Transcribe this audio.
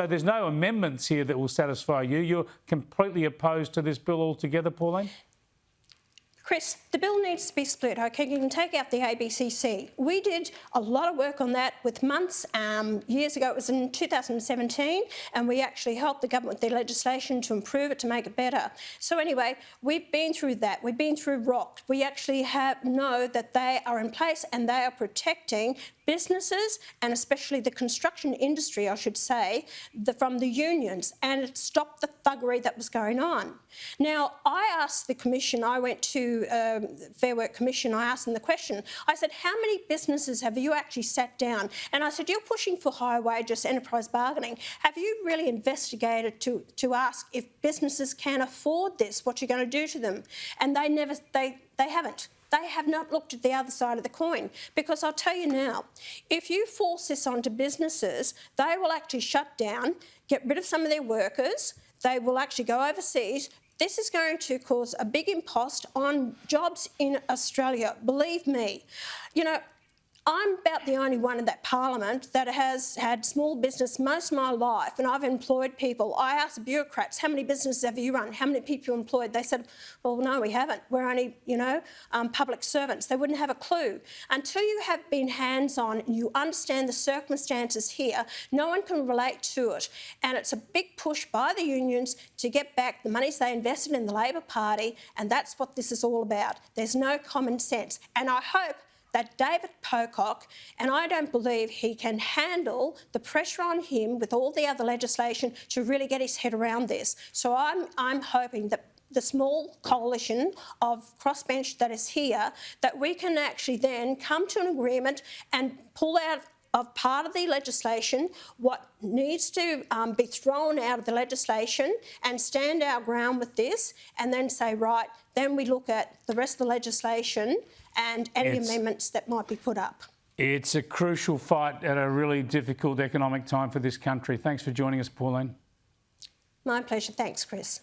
So there's no amendments here that will satisfy you. You're completely opposed to this bill altogether, Pauline? Chris, the bill needs to be split, okay? You can take out the ABCC. We did a lot of work on that with months. Years ago, it was in 2017, and we actually helped the government with their legislation to improve it, to make it better. So anyway, we've been through that. We've been through ROC. We actually know that they are in place and they are protecting businesses and especially the construction industry, I should say, from the unions, and it stopped the thuggery that was going on. Now, I asked the Commission, I went to Fair Work Commission, I asked them the question, I said, how many businesses have you actually sat down? And I said, you're pushing for higher wages, enterprise bargaining. Have you really investigated to ask if businesses can afford this, what you're going to do to them? And they haven't. They have not looked at the other side of the coin, because I'll tell you now, if you force this onto businesses, they will actually shut down, get rid of some of their workers, they will actually go overseas. This is going to cause a big impost on jobs in Australia, believe me. You know, I'm about the only one in that parliament that has had small business most of my life, and I've employed people. I asked bureaucrats, how many businesses have you run? How many people you employed? They said, well, no, we haven't. We're only, public servants. They wouldn't have a clue. Until you have been hands-on and you understand the circumstances here, no one can relate to it. And it's a big push by the unions to get back the monies they invested in the Labor Party, and that's what this is all about. There's no common sense. And I hope that David Pocock, and I don't believe he can handle the pressure on him with all the other legislation to really get his head around this. So I'm hoping that the small coalition of crossbench that is here, that we can actually then come to an agreement and pull out of part of the legislation what needs to be thrown out of the legislation and stand our ground with this, and then say, right, then we look at the rest of the legislation and any amendments that might be put up. It's a crucial fight at a really difficult economic time for this country. Thanks for joining us, Pauline. My pleasure. Thanks, Chris.